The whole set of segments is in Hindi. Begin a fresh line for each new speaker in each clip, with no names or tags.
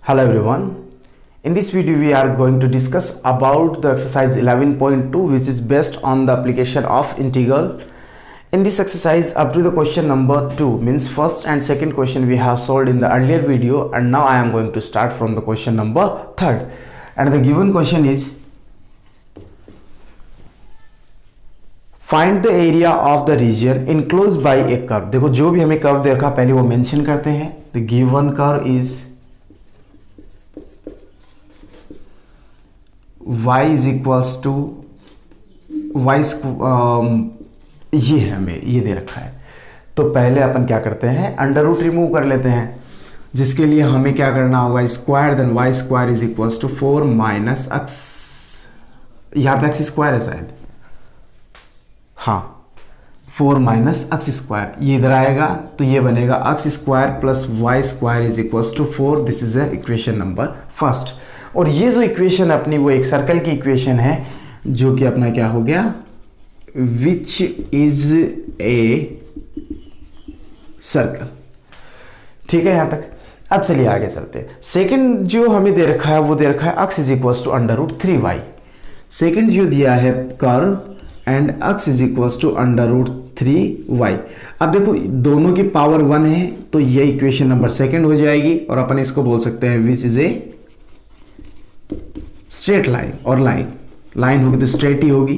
Hello everyone. In this video we are going to discuss about the exercise 11.2 which is based on the application of integral. In this exercise up to the question number 2 means first and second question we have solved in the earlier video, and now I am going to start from the question number 3rd, and the given question is find the area of the region enclose by a curve. देखो जो भी हमें कर्व दे रखा पहले वो मेंशन करते हैं। The given curve is y is equals to y, ये है हमें ये दे रखा है। तो पहले अपन क्या करते हैं, अंडर रूट रिमूव कर लेते हैं, जिसके लिए हमें क्या करना होगा, square then y square is equals to 4 minus x. यहाँ पे एक्स स्क्वायर है शायद, हाँ 4 माइनस एक्स स्क्वायर, ये इधर आएगा तो ये बनेगा x square plus y square is equals to 4। This is equation number first. और ये जो इक्वेशन अपनी वो एक सर्कल की इक्वेशन है, जो कि अपना क्या हो गया, विच इज ए सर्कल। ठीक है यहां तक। अब चलिए आगे चलते हैं। सेकंड जो हमें दे रखा है वो दे रखा है x is equals to under root 3y। Second जो दिया है curve and x is equals to under root 3y। अब देखो दोनों की पावर 1 है तो ये इक्वेशन नंबर सेकंड हो जाएगी, और अपन इसको बोल सकते हैं विच इज ए स्ट्रेट लाइन, और लाइन होगी तो स्ट्रेट ही होगी,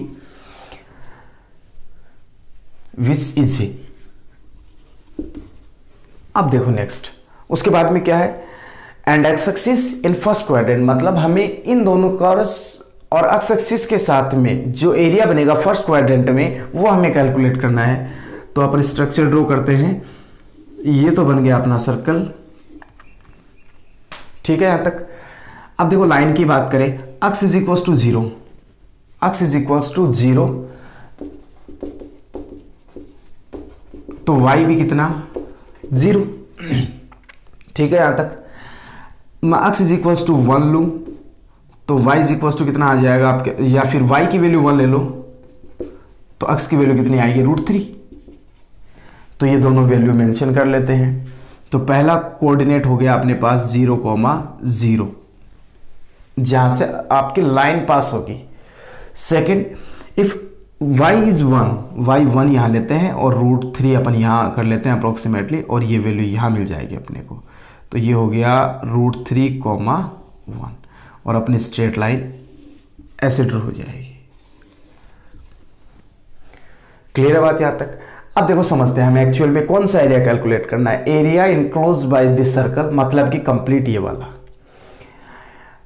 विच इज ए। अब देखो नेक्स्ट, उसके बाद में क्या है, and x axis in first quadrant, मतलब हमें इन दोनों कर्व्स और एक्स एक्सिस के साथ में जो एरिया बनेगा फर्स्ट क्वाड्रेंट में वो हमें कैलकुलेट करना है। तो अपन स्ट्रक्चर ड्रॉ करते हैं। ये तो बन गया अपना सर्कल, ठीक है यहां तक। अब देखो लाइन की बात करें, x is equals to 0, x is equals to 0, तो वाई भी कितना 0, ठीक है यहां तक। मैं एक्स इज इक्वल्स टू 1 लूं तो y इज इक्वल्स टू कितना आ जाएगा आपके, या फिर y की वैल्यू 1 ले लो तो x की वैल्यू कितनी आएगी, √3। तो ये दोनों वैल्यू मेंशन कर लेते हैं। तो पहला कोऑर्डिनेट हो गया अपने पास 0,0, जहां से आपकी लाइन पास होगी। Second, if y is 1, y 1 यहां लेते हैं और √3 अपन यहां कर लेते हैं अप्रोक्सीमेटली, और ये वैल्यू यहां मिल जाएगी अपने को। तो ये हो गया √3,1, और अपनी स्ट्रेट लाइन ऐसे ड्रॉ हो जाएगी। क्लियर है बात यहां तक। अब देखो समझते हैं हमें एक्चुअल में कौन सा एरिया कैलकुलेट करना है। Area enclose by this circle, मतलब कि कंप्लीट ये वाला।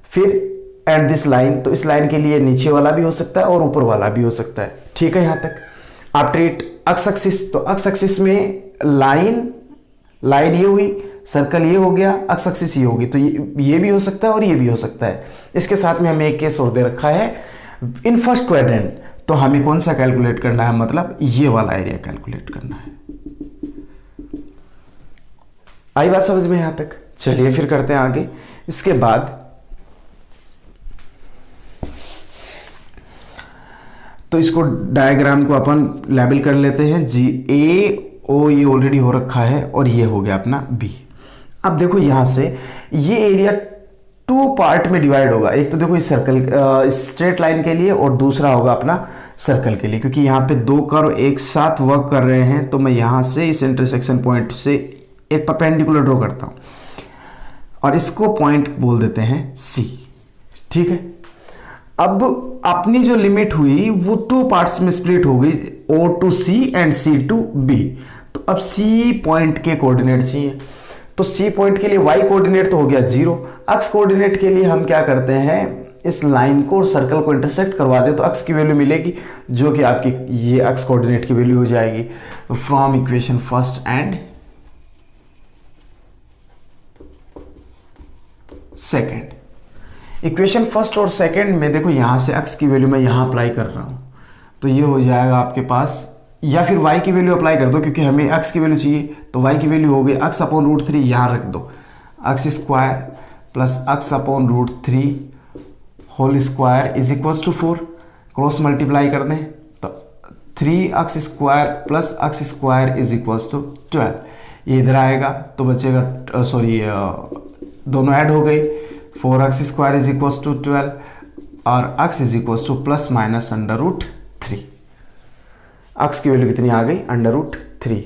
फिर एंड दिस लाइन, तो इस लाइन के लिए नीचे वाला भी हो सकता है और ऊपर वाला भी हो सकता है, ठीक है यहां तक। आप ट्रीट एक्स एक्सिस, तो एक्स एक्सिस में लाइन ये हुई, सर्कल ये हो गया, एक्स एक्सिस ये होगी, तो ये भी हो सकता है और ये भी हो सकता है। इसके साथ में हमें एक केस और दे रखा है इन फर्स्ट क्वाड्रेंट, तो हमें कौन सा कैलकुलेट करना है, मतलब ये वाला एरिया कैलकुलेट करना है। आई बात समझ में यहां तक। चलिए फिर करते हैं आगे। इसके बाद तो इसको डायग्राम को अपन लेबल कर लेते हैं GAO, ये ऑलरेडी हो रखा है, और ये हो गया अपना B। अब देखो यहां से ये एरिया 2 पार्ट में डिवाइड होगा। एक तो देखो इस सर्कल स्ट्रेट लाइन के लिए, और दूसरा होगा अपना सर्कल के लिए, क्योंकि यहाँ पे 2 कर्व एक साथ वर्क कर रहे हैं। तो मैं यहां से इस इंटरसेक्शन पॉइंट से एक परपेंडिकुलर ड्रॉ करता हूं, और इसको पॉइंट बोल देते हैं C, ठीक है। अब अपनी जो लिमिट हुई वो 2 पार्ट्स में स्प्लिट हो गई, O to C and C to B। तो अब C पॉइंट के कोऑर्डिनेट चाहिए, तो C पॉइंट के लिए y कोऑर्डिनेट तो हो गया 0। x कोऑर्डिनेट के लिए हम क्या करते हैं, इस लाइन को और सर्कल को इंटरसेक्ट करवा दे तो x की वैल्यू मिलेगी, जो कि आपकी ये x कोऑर्डिनेट की वैल्यू हो जाएगी। तो from equation first and second, equation first और सेकेंड में देखो यहां से x की वैल्यू मैं यहां अप्लाई कर रहा हूं, तो ये हो जाएगा आपके पास, या फिर y की वैल्यू अप्लाई कर दो क्योंकि हमें x की वैल्यू चाहिए। तो y की वैल्यू हो गई x अपॉन √3, यहां रख दो, x square plus x upon √3 whole square is equals to 4। Cross multiply कर दें तो 3x square plus x square is equals to 12। ये इधर आएगा तो बचेगा, सॉरी दोनों ऐड हो गए, 4x² इज इक्वल टू 12 और x is equal two plus minus √3। x की वैल्यू कितनी आ गई? √3।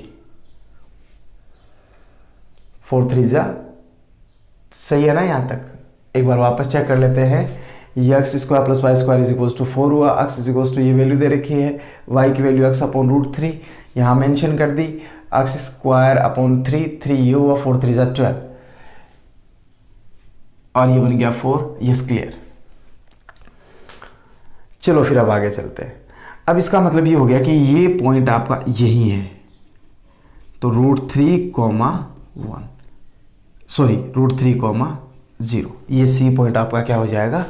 4 3 जा, सही है ना यहाँ तक? एक बार वापस चेक कर लेते हैं। ये x² plus y² is equal to 4 हुआ, x इज इक्वल टू ये वैल्यू दे रखी है, y की वैल्यू x अपॉन √3 यहाँ मेंशन कर दी, x² अपॉन 3 ये हुआ, 4 3 जा 12 और ये बन गया 4। Yes clear. चलो फिर अब आगे चलते हैं। अब इसका मतलब ये हो गया कि ये पॉइंट आपका यही है, तो √3, 0 ये सी पॉइंट आपका क्या हो जाएगा?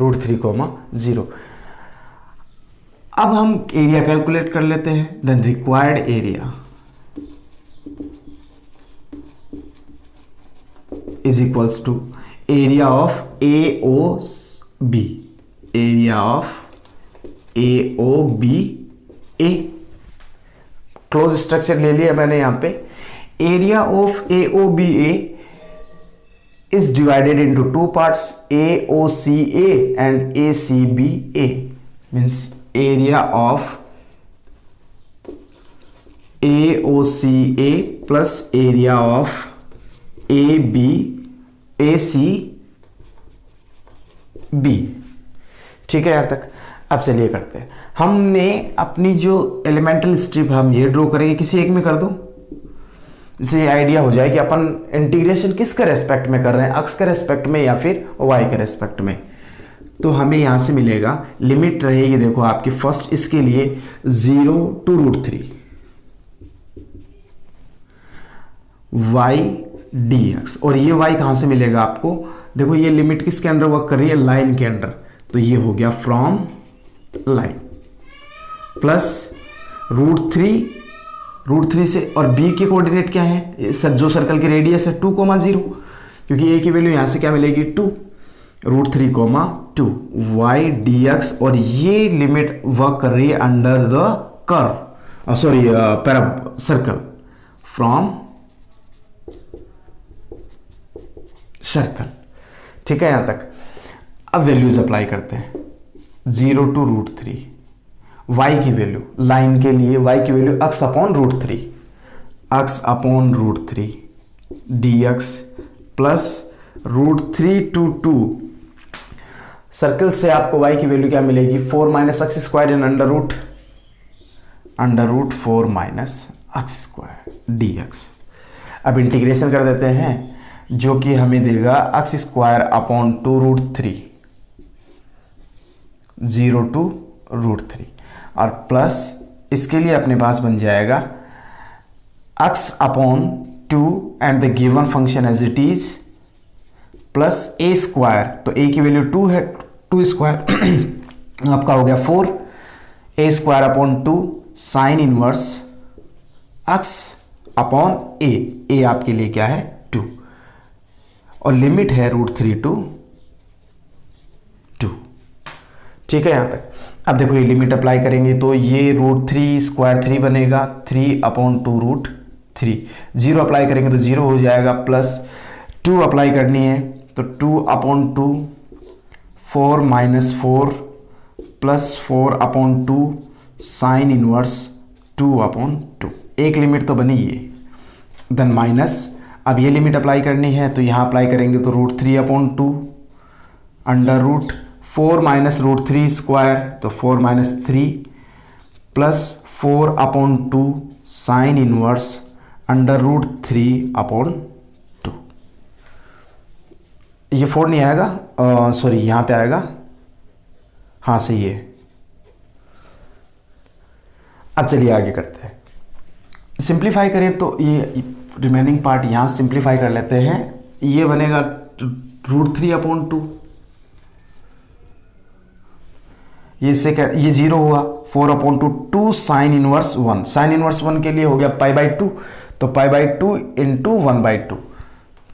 √3, 0। अब हम एरिया कैलकुलेट कर लेते हैं। Then required area is equals to area of AOB, area of AOB A. Close structure ले लिया मैंने यहां पे। Area of AOB A is divided into two parts, AOCA and ACBA, means area of AOCA plus area of ACB। ठीक है यहां तक? अब चलिए करते हैं। हमने अपनी जो एलिमेंटल स्ट्रिप हम ये ड्रॉ करेंगे, किसी एक में कर दो, इससे आइडिया हो जाए कि अपन इंटीग्रेशन किसके रेस्पेक्ट में कर रहे हैं, x के रेस्पेक्ट में या फिर y के रेस्पेक्ट में। तो हमें यहां से मिलेगा, लिमिट रहेगी देखो आपकी फर्स्ट इसके लिए 0 to √3 y dx, और ये y कहां से मिलेगा आपको? देखो ये लिमिट किसके अंडर वर्क कर रही है? लाइन के अंडर, तो ये हो गया फ्रॉम लाइन प्लस √3 से, और b के कोऑर्डिनेट क्या है? जो सर्कल की रेडियस है 2, 0, क्योंकि a की वैल्यू यहां से क्या मिलेगी? 2, √3, 2 y dx, और ये लिमिट वर्क कर रही है under the curve, sorry circle, from circle. ठीक है यहां तक? अब वैल्यूज अप्लाई करते हैं। 0 to √3 y की वैल्यू, लाइन के लिए y की value x upon √3 dx plus √3 to 2, circle से आपको y की वैल्यू क्या मिलेगी? 4 - x² in under root 4 - x² dx। अब इंटीग्रेशन कर देते हैं, जो कि हमें देगा x² अपॉन 2√3, 0 to √3, और प्लस इसके लिए अपने पास बन जाएगा x upon 2 and the given function as it is plus a², तो a की वैल्यू 2 है, 2² आपका हो गया 4, a² upon 2 sine inverse x upon a आपके लिए क्या है? 2, और लिमिट है √3 to 2। ठीक है यहां तक? अब देखो ये लिमिट अप्लाई करेंगे तो ये √3² 3 बनेगा, 3 अपॉन 2√3, 0 अप्लाई करेंगे तो 0 हो जाएगा, प्लस 2 अप्लाई करनी है तो 2 upon 2, 4 - 4 plus 4 upon 2 sine inverse 2 upon 2, एक लिमिट तो बनी ये, देन माइनस, अब ये लिमिट अप्लाई करनी है तो यहाँ अप्लाई करेंगे तो √3 अपॉन 2 अंडर रूट 4 - √3² तो 4 - 3 plus 4 upon 2 sine inverse under √3 upon 2। ये 4 नहीं आएगा, सॉरी यहाँ पे आएगा, हाँ सही है। अब चलिए आगे करते हैं। सिंप्लीफाई करें तो ये रिमेनिंग पार्ट यहाँ सिंप्लीफाई कर लेते हैं, ये बनेगा √3 अपॉन 2, ये से क्या, ये 0 हुआ, 4 upon 2, 2 sine inverse 1, sine inverse 1 के लिए हो गया π/2, तो π/2 इंटू 1/2,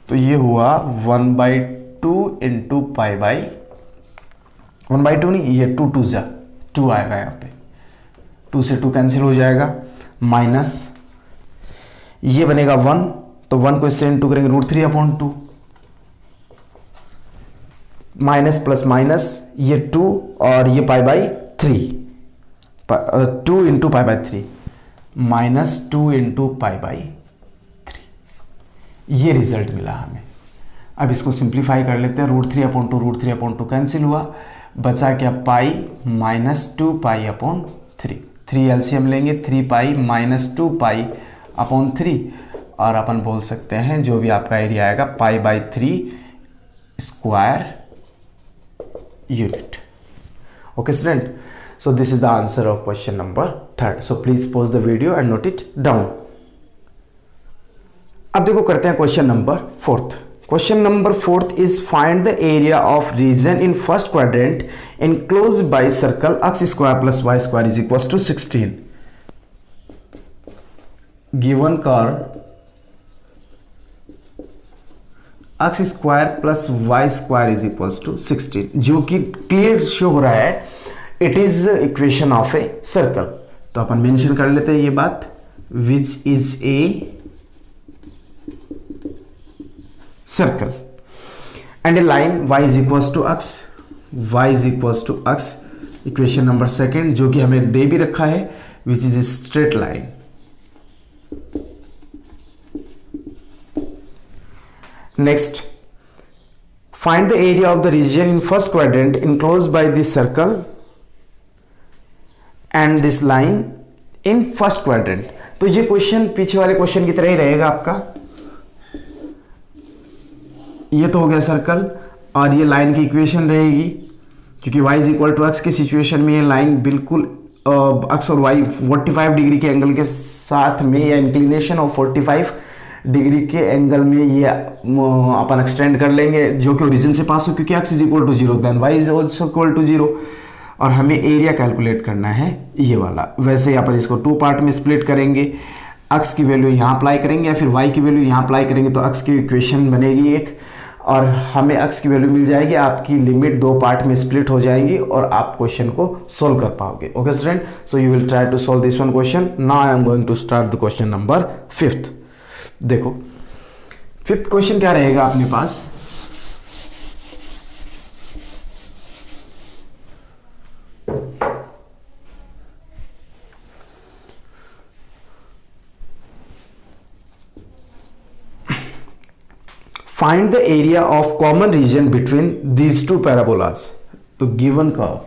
तो ये हुआ 1/2 इंटू π/1/2 नहीं, ये 2 2 जा 2 आएगा यहाँ पे, 2 से 2 कैंसिल हो जाएगा, माइनस ये बनेगा 1, तो 1 को इससे इंटू करेंगे √3 अपॉन 2, माइनस प्लस माइनस, ये 2 और ये pi by 3, 2 into pi by 3, minus 2 into pi by 3, ये रिजल्ट मिला हमें। अब इसको सिंप्लीफाई कर लेते हैं। √3/2 कैंसिल हुआ, बचा क्या pi minus 2 pi upon 3, 3 LCM लेंगे, 3 पाई माइनस 2 पाई अपॉन 3, और अपन बोल सकते हैं जो भी आपका एरिया आएगा pi by 3 square unit. Okay student, so this is the answer of question number 3rd. So please pause the video and note it down. अब देखो करते हैं question number 4th. Question number 4th is find the area of region in first quadrant enclosed by circle x square plus y square is equals to 16. Given curve x square plus y square is equals to 16, जो कि क्लियर शो हो रहा है it is equation of a circle. तो अपन मेंशन कर लेते हैं ये बात, which is a circle and a line y is equals to x, y is equals to x, equation number 2 जो कि हमें दे भी रखा है, which is a straight line. Next, find the area of the region in first quadrant enclosed by this circle and this line in first quadrant। तो ये क्वेश्चन पीछे वाले क्वेश्चन की तरह ही रहेगा आपका। ये तो हो गया सर्कल और ये लाइन की इक्वेशन रहेगी, क्योंकि y is equal to x की सिचुएशन में ये लाइन बिल्कुल x और y 45 डिग्री के एंगल के साथ में या इंक्लिनेशन ऑफ 45 डिग्री के एंगल में ये अपन एक्सटेंड कर लेंगे, जो कि ओरिजिन से पास हो, क्योंकि x is equal to 0 then y is also equal to 0, और हमें एरिया कैलकुलेट करना है ये वाला। वैसे ही अपन इसको 2 पार्ट में स्प्लिट करेंगे, x की वैल्यू यहाँ अप्लाई करेंगे या फिर y की वैल्यू यहाँ अप्लाई करेंगे, तो x की इक्वेशन बनेगी एक, और हमें x की वैल्यू मिल जाएगी, आपकी लिमिट 2 पार्ट में स्प्लिट हो जाएंगी और आप क्वेश्चन को सोल्व कर पाओगे। Okay student, so you will try to solve this one question. Now I am going to start the question number 5th। देखो 5th क्वेश्चन क्या रहेगा अपने पास, find the area of common region between these two parabolas। तो given curve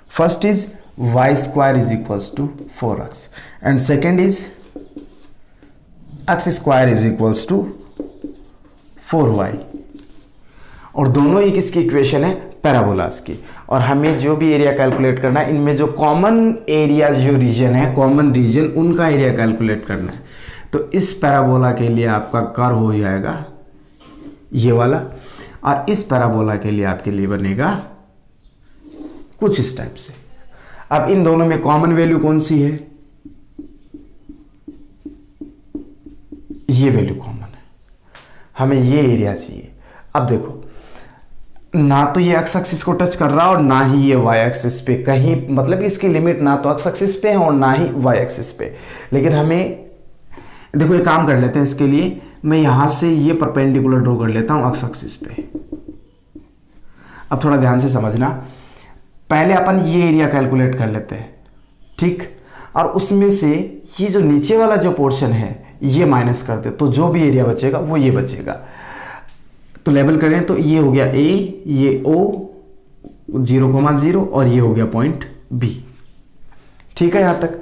first is y square is equals to 4x and second is x square is equals to 4y, और दोनों ही किसकी इक्वेशन है, पैराबोलास की। और हमें जो भी एरिया कैलकुलेट करना है, इनमें जो कॉमन एरिया जो रीजन है, कॉमन रीजन, उनका एरिया कैलकुलेट करना है। तो इस पैराबोला के लिए आपका कर्व हो जाएगा ये वाला, और इस पैराबोला के लिए आपके लिए बनेगा कुछ इस टाइप से। अब इन दोनों में कॉमन वैल्यू कौन सी है, ये वैल्यू कॉमन है, हमें ये एरिया चाहिए। अब देखो ना तो ये एक्स एक्सिस को टच कर रहा और ना ही ये वाई एक्सिस पे, कहीं मतलब इसकी लिमिट ना तो एक्स एक्सिस पे है और ना ही वाई एक्सिस पे। लेकिन हमें देखो एक काम कर लेते हैं, इसके लिए मैं यहां से ये परपेंडिकुलर ड्रॉ कर लेता हूं एक्स एक्सिस पे। अब थोड़ा ध्यान से समझना, पहले अपन ये एरिया कैलकुलेट कर लेते हैं, ठीक, और उसमें से ये जो नीचे वाला जो पोर्शन है ये माइनस कर दे, तो जो भी एरिया बचेगा वो ये बचेगा। तो लेबल करें तो ये हो गया A, ये O 0,0 और ये हो गया पॉइंट B। ठीक है यहां तक।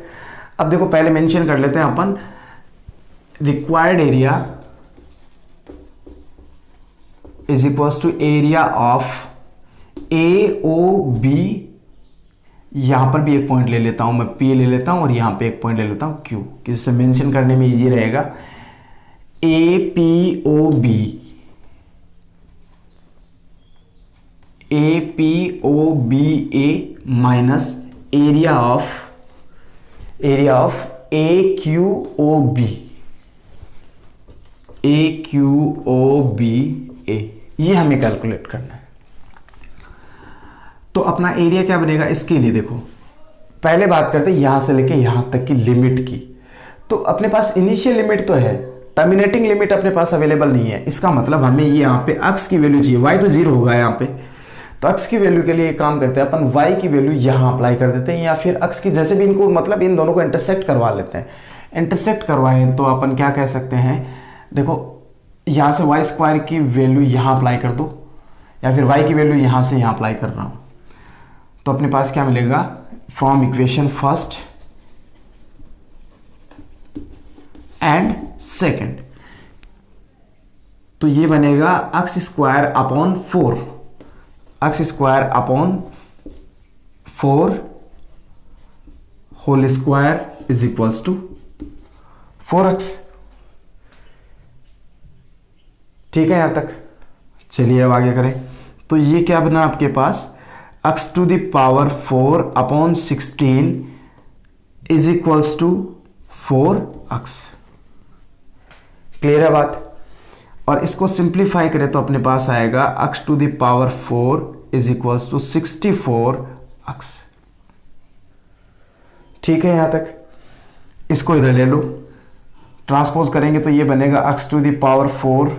अब देखो पहले मेंशन कर लेते हैं अपन required area is equals to area of AOB। यहां पर भी एक पॉइंट ले लेता हूं मैं, P ले लेता हूं, और यहां पे एक पॉइंट ले लेता हूं Q, जिससे मेंशन करने में इजी रहेगा। APOB APOBA minus area of AQOB ये हमें कैलकुलेट करना है। तो अपना एरिया क्या बनेगा इसके लिए, देखो पहले बात करते हैं यहां से लेके यहां तक की लिमिट की। तो अपने पास इनिशियल लिमिट तो है, टर्मिनेटिंग लिमिट अपने पास अवेलेबल नहीं है, इसका मतलब हमें ये यहाँ पे अक्स की वैल्यू चाहिए, y तो 0 होगा यहाँ पे, तो अक्स की वैल्यू के लिए काम करते हैं अपन, y की वैल्यू यहाँ अप्लाई कर देते हैं, या फिर अक्स की जैसे भी इनको मतलब इन दोनों को इंटरसेक्ट करवा लेते हैं। इंटरसेक्ट करवाएं तो अपन क्या कह सकते हैं, देखो यहाँ से वाई स्क्वायर की वैल्यू यहाँ अप्लाई कर दो, या फिर y की वैल्यू यहाँ से यहाँ अप्लाई कर रहा हूँ, तो अपने पास क्या मिलेगा, from equation first and second, तो ये बनेगा x square upon 4, x square upon 4 whole square is equals to 4x। ठीक है यहां तक, चलिए अब आगे करें। तो ये क्या बना आपके पास, x to the power 4 upon 16 is equals to 4x। Clear है बात। और इसको सिंप्लीफाई करें तो अपने पास आएगा x to the power 4 is equals to 64x। ठीक है यहां तक, इसको इधर ले लो, ट्रांसपोज करेंगे तो ये बनेगा x to the power 4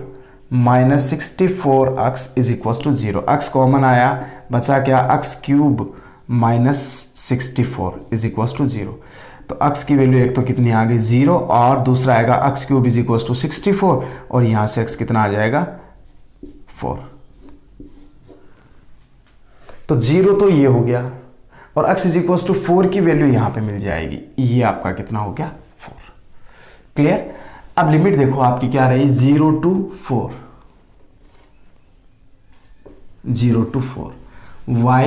minus 64x is equals to 0। x common आया, बचा क्या, x cube minus 64 is equals to 0। तो x की वैल्यू एक तो कितनी आ गई 0, और दूसरा आएगा x cube is equals to 64, और यहां से x कितना आ जाएगा 4। तो 0 तो ये हो गया, और x इज इक्वल्स टू 4 की वैल्यू यहां पे मिल जाएगी, ये आपका कितना हो गया 4। क्लियर। अब लिमिट देखो आपकी क्या रही, 0 to 4, 0 to 4 y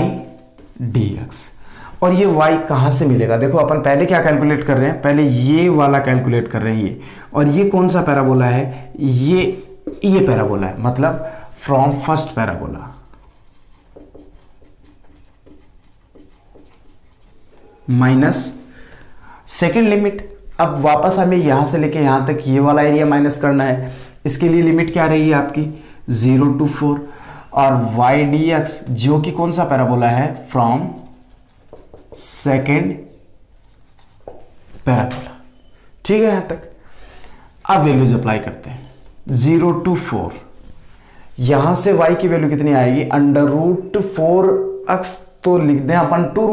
dx। और ये y कहां से मिलेगा, देखो अपन पहले क्या कैलकुलेट कर रहे हैं, पहले ये वाला कैलकुलेट कर रहे हैं ये, और ये कौन सा पैराबोला है, ये पैराबोला है, मतलब from first parabola minus second limit. अब वापस हमें यहां से लेके यहां तक ये वाला एरिया माइनस करना है, इसके लिए लिमिट क्या रहेगी आपकी 0 to 4, और y dx जो कि कौन सा पैराबोला है, फ्रॉम सेकेंड पैराबोला। ठीक है यहां तक। अब वैल्यूज अप्लाई करते हैं, 0 to 4, यहां से y की वैल्यू कितनी आएगी, अंडर रूट 4x, तो लिख दें अपन 2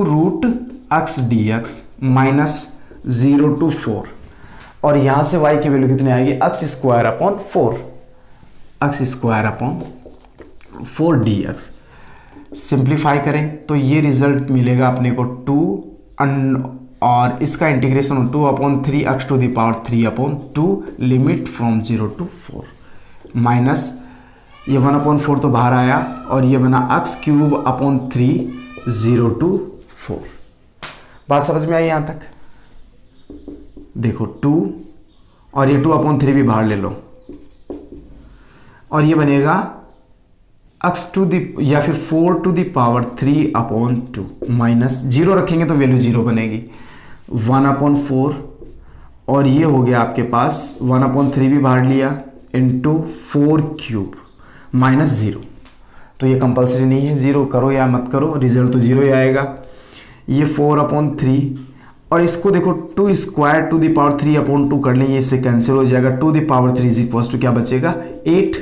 root x dx minus 0 to 4, और यहां से y की वैल्यू कितनी आएगी, x square upon 4, x square upon 4 dx। Simplify करें तो ये रिजल्ट मिलेगा अपने को 2, और इसका integration 2 upon 3 x to the power 3 upon 2 limit from 0 to 4, minus ये 1 अपॉन 4 तो बाहर आया, और ये बना x क्यूब अपॉन 3 0 to 4। बात समझ में आई यहां तक। देखो 2, और ये 2 अपॉन 3 भी बाहर ले लो, और ये बनेगा x टू द या फिर 4 to the power 3 upon 2, minus 0 रखेंगे तो वैल्यू 0 बनेगी, 1 अपॉन 4, और ये हो गया आपके पास 1 अपॉन 3 भी बाहर लिया, इंटू 4 क्यूब माइनस 0। तो ये कंपलसरी नहीं है, 0 करो या मत करो, रिजल्ट तो 0 ही आएगा। ये 4 अपॉन 3, और इसको देखो 2 square to the power 3 upon 2 कर लें, ये इससे कैंसिल हो जाएगा, 2 the power 3 is equals to क्या बचेगा 8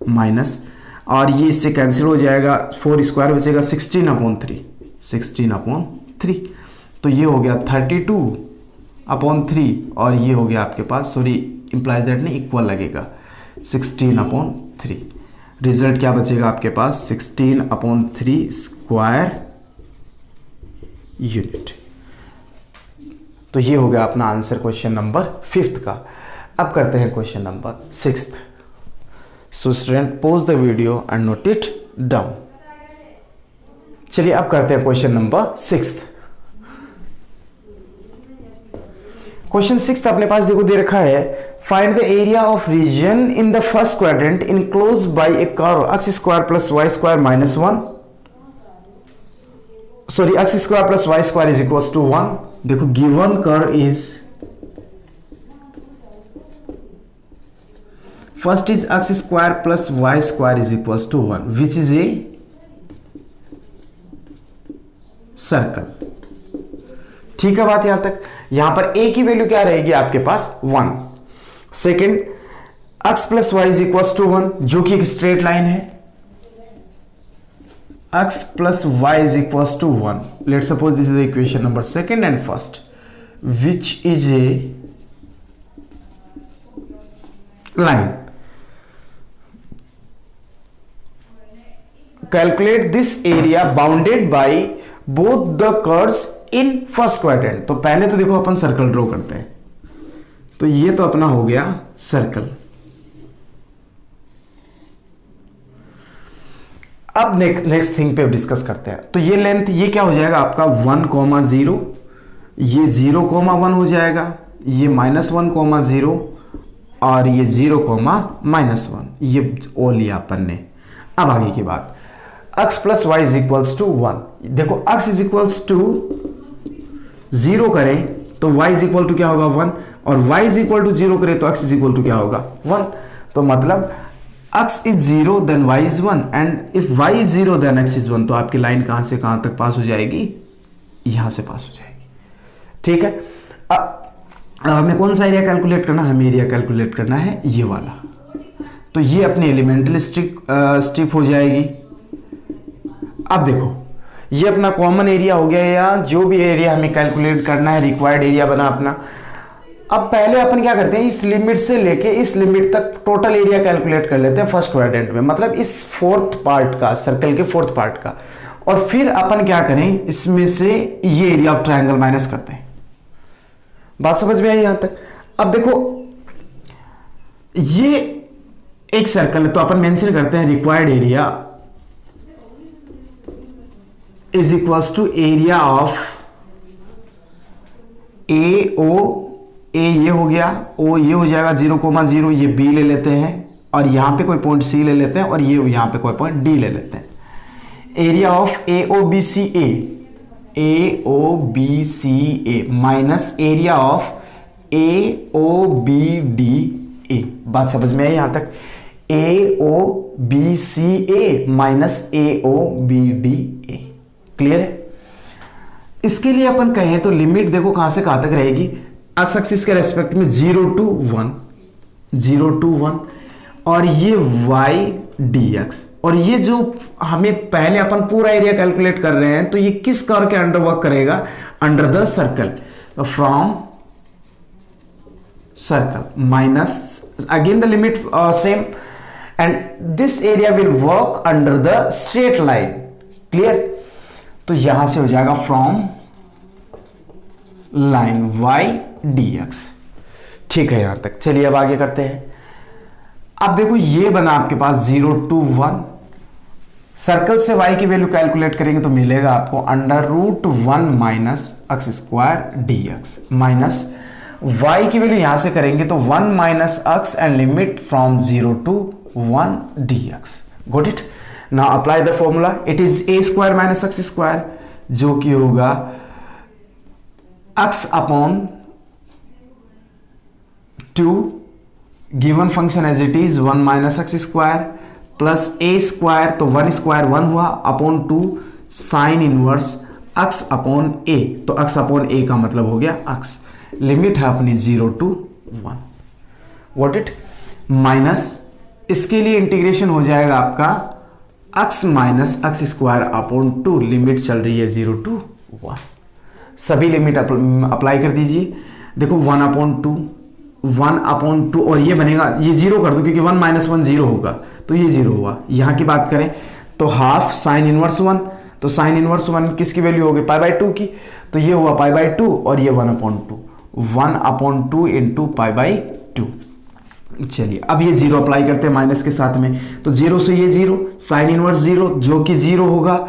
माइनस, और ये इससे कैंसिल हो जाएगा, 4 स्क्वायर बचेगा 16 अपॉन 3, 16 अपॉन 3, तो ये हो गया 32 अपॉन 3, और ये हो गया आपके पास, सॉरी इंप्लाइज दैट नहीं, इक्वल लगेगा 16 अपॉन 3। रिजल्ट क्या बचेगा आपके पास, 16 अपॉन 3 स्क्वायर यूनिट। तो ये हो गया अपना आंसर क्वेश्चन नंबर 5 का। अब करते हैं question number 6। So student pause the video and note it down. चलिए अब करते हैं क्वेश्चन नंबर 6। क्वेश्चन 6 अपने पास देखो दे रखा है, find the area of region in the first quadrant enclose by a curve x square plus y square minus 1, sorry x square plus y square is equals to 1। देखो given curve is, first is x square plus y square is equals to 1 which is a circle. ठीक है बात यहां तक। यहां पर a की वैल्यू क्या रहेगी आपके पास 1। Second, x plus y is equal to 1, जो कि एक स्ट्रेट लाइन है। x plus y is equal to 1, let suppose this is the equation number second and first, which is a line. Calculate this area bounded by both the curves in first quadrant. तो पहले तो देखो अपन सर्कल ड्रॉ करते हैं, तो ये तो अपना हो गया सर्कल। अब नेक्स्ट थिंग पे डिस्कस करते हैं। तो ये लेंथ, ये क्या हो जाएगा आपका 1,0, ये 0,1 हो जाएगा, ये -1,0 और ये 0,-1, ये ओ लिया अपन ने। अब आगे की बात, x plus y is equals to 1। देखो x इज इक्वल्स टू 0 करें तो y इज इक्वल टू क्या होगा 1, और y इज इक्वल टू 0 करें तो x इज इक्वल टू क्या होगा 1। तो मतलब x is 0 then y is 1, and if y is 0 then x is 1। तो आपकी लाइन कहां से कहां तक पास हो जाएगी, यहां से पास हो जाएगी। ठीक है, अब हमें कौन सा एरिया कैलकुलेट करना है, हमें एरिया कैलकुलेट करना है ये वाला। तो ये अपनी एलिमेंटल स्ट्रिप हो जाएगी। अब देखो ये अपना कॉमन एरिया हो गया, या जो भी एरिया हमें कैलकुलेट करना है, रिक्वायर्ड एरिया बना अपना। अब पहले अपन क्या करते हैं, इस लिमिट से लेके इस लिमिट तक टोटल एरिया कैलकुलेट कर लेते हैं फर्स्ट क्वाड्रेंट में, मतलब इस फोर्थ पार्ट का, सर्कल के फोर्थ पार्ट का। और फिर अपन क्या करें, इसमें से ये एरिया ऑफ ट्रायंगल माइनस करते हैं। बात समझ में आई यहां तक। अब देखो ये एक सर्कल है, तो अपन मेंशन करते हैं required area is equals to area of A O, A ये हो गया, ओ ये हो जाएगा 0,0, ये बी ले लेते हैं, और यहां पे कोई पॉइंट सी ले लेते हैं, और ये यहां पे कोई पॉइंट डी ले लेते हैं। Area of A O B C A, A O B C A minus area of A O B D A. बात समझ में आई यहां तक। A O B C A minus A O B D A, clear है। इसके लिए अपन कहें तो लिमिट देखो कहां से कहां तक रहेगी, एक्स एक्सिस के रेस्पेक्ट में 0 to 1, 0 to 1, और ये y dx। और ये जो हमें पहले अपन पूरा एरिया कैलकुलेट कर रहे हैं, तो ये किस कर्व के अंडर वर्क करेगा, अंडर द सर्कल। तो from circle minus again the limit same, and this area will work under the straight line, clear. तो यहां से हो जाएगा फ्रॉम लाइन y dx। ठीक है यहां तक। चलिए अब आगे करते हैं। अब देखो ये बना आपके पास 0 to 1, सर्कल से y की वैल्यू कैलकुलेट करेंगे तो मिलेगा आपको √1 minus x square dx, minus y की वैल्यू यहां से करेंगे तो 1 minus x and limit from 0 to 1 dx। Got it. Now apply the formula, it is a square minus x square, जो कि होगा x upon 2 given function as it is 1 minus x square plus a square, तो 1 स्क्वायर 1 हुआ, upon 2 sine inverse x upon a। तो x अपॉन a का मतलब हो गया x। लिमिट है अपनी 0 to 1, व्हाट इट, माइनस इसके लिए इंटीग्रेशन हो जाएगा आपका x minus x square upon 2, limit चल रही है 0 to 1। सभी लिमिट अप्लाई कर दीजिए। देखो 1 अपॉन 2, 1 अपॉन 2, और ये बनेगा, ये 0 कर दो क्योंकि 1 माइनस 1 0 होगा, तो ये 0 हुआ। यहां की बात करें तो हाफ साइन इनवर्स 1, तो साइन इनवर्स 1 किसकी वैल्यू होगी, π/2 की, तो ये हुआ π/2, और ये 1 अपॉन 2, 1 अपॉन 2 इंटू π/2। चलिए अब ये 0 अप्लाई करते हैं माइनस के साथ में, तो 0 से ये 0, साइन इनवर्स 0 जो कि 0 होगा,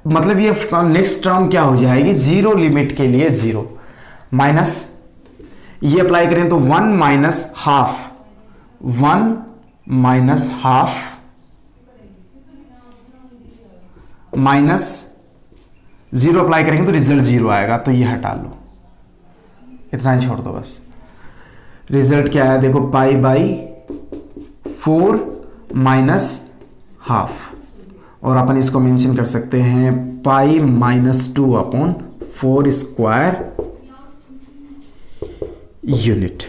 मतलब ये नेक्स्ट टर्म क्या हो जाएगी, 0 लिमिट के लिए 0, माइनस ये अप्लाई करें तो 1 minus half, 1 minus half minus 0 apply करेंगे तो रिजल्ट 0 आएगा, तो ये हटा लो, इतना ही छोड़ दो बस। रिजल्ट क्या आया देखो, π/4 माइनस हाफ, और अपन इसको मेंशन कर सकते हैं π - 2 अपॉन 4 स्क्वायर यूनिट।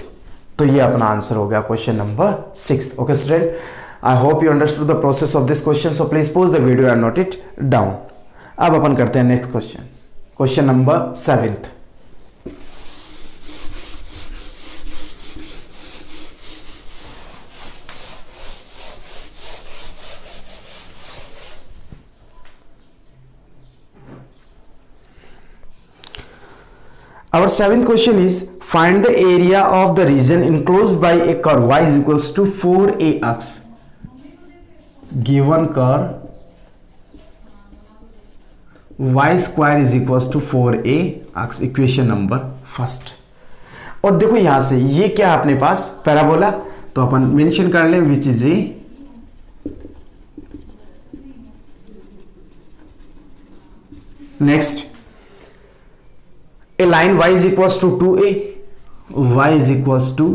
तो ये अपना आंसर हो गया question number 6। Okay student, I hope you understood the process of this question, so please pause the video and note it down. अब अपन करते हैं next question, question number 7। Our seventh question is find the area of the region enclosed by a curve y is equals to 4ax. Given curve y square is equals to 4ax, equation number first. और देखो यहां से ये क्या है अपने पास पैराबोला, तो अपन मेंशन कर ले which is a next a line y is equals to 2a, y is equals to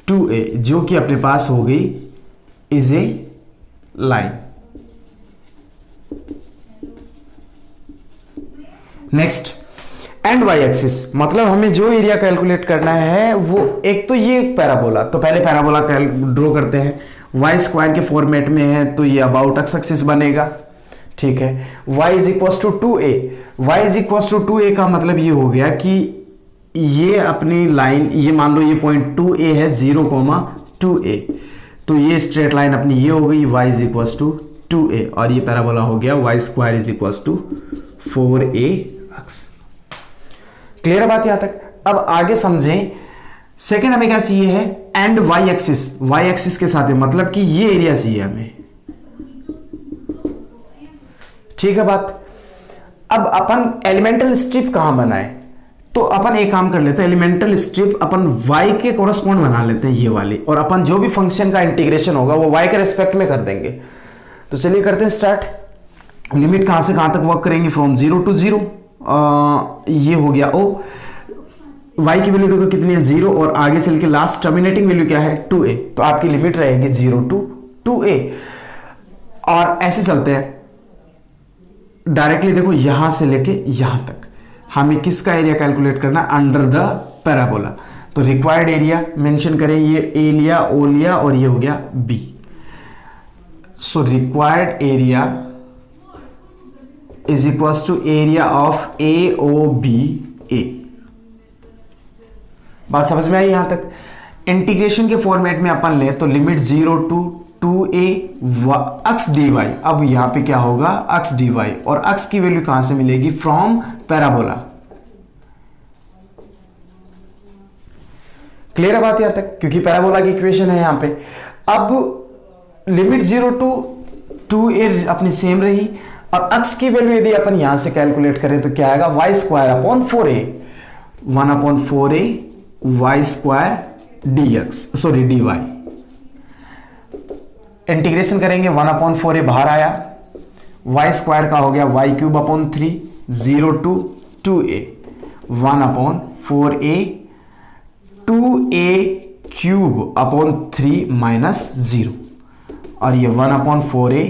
2a, जो कि अपने पास हो गई is a line. Next and y axis, मतलब हमें जो एरिया कैलकुलेट करना है वो एक तो ये पैराबोला, तो पहले पैराबोला ड्रॉ करते हैं। y स्क्वायर के फॉर्मेट में है तो ये अबाउट x एक्सिस बनेगा, ठीक है। y is equals to 2a, y is equals to 2a का मतलब ये हो गया कि ये अपनी लाइन, ये मान लो ये पॉइंट 2a है 0,2a, तो ये स्ट्रेट लाइन अपनी ये हो गई y is equals to 2a, और ये पैराबोला हो गया y square is equals to 4ax। Clear है बात यहां तक? अब आगे समझें। सेकेंड हमें क्या चाहिए है एंड y एक्सिस के साथ है, मतलब कि ये एरिया चाहिए हमें, ठीक है बात। अब अपन एलिमेंटल स्ट्रिप कहां बनाए, तो अपन एक काम कर लेते हैं, एलिमेंटल स्ट्रिप अपन y के कोरस्पॉन्ड बना लेते हैं ये वाली, और अपन जो भी फंक्शन का इंटीग्रेशन होगा वो y के रेस्पेक्ट में कर देंगे। तो चलिए करते हैं स्टार्ट। लिमिट कहां से कहां तक वर्क करेंगे, फ्रॉम 0 टू 0, ये हो गया o, y की वैल्यू देखो कितनी है 0, और आगे चल के लास्ट टर्मिनेटिंग वैल्यू क्या है 2a, तो आपकी लिमिट रहेगी 0 टू 2a। और ऐसे चलते हैं डायरेक्टली, देखो यहां से लेके यहां तक हमें किसका एरिया कैलकुलेट करना, अंडर द पैराबोला। तो रिक्वायर्ड एरिया मेंशन करें, ये ए लिया, ओ लिया, और ये हो गया B. So required area is equals to area of A O B A. बात समझ में आई यहां तक? इंटीग्रेशन के फॉर्मेट में अपन ले तो limit 0 to 2a x dy, अब यहां पे क्या होगा x dy, और x की वैल्यू कहां से मिलेगी, फ्रॉम पैराबोला। क्लियर है बात यहां तक? क्योंकि पैराबोला की इक्वेशन है यहां पे। अब लिमिट 0 टू 2a अपनी सेम रही, और x की वैल्यू यदि अपन यहां से कैलकुलेट करें तो क्या आएगा, y square upon 4a, 1/4a y square dx, sorry dy। Integration करेंगे 1/4a बाहर आया, y स्क्वायर का हो गया y cube upon 3, 0 to 2a, 1/4a 2a cube upon 3 minus 0, और ये 1/4a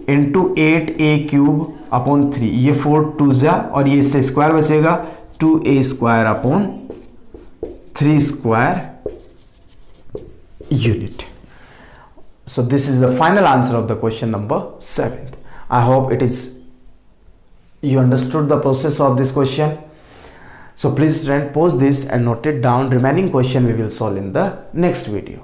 into 8a cube upon 3, ये 4 2 जा, और ये इससे स्क्वायर बचेगा 2a square upon 3 square unit. So this is the final answer of the question number 7. I hope you understood the process of this question. So please pause this and note it down. Remaining question we will solve in the next video.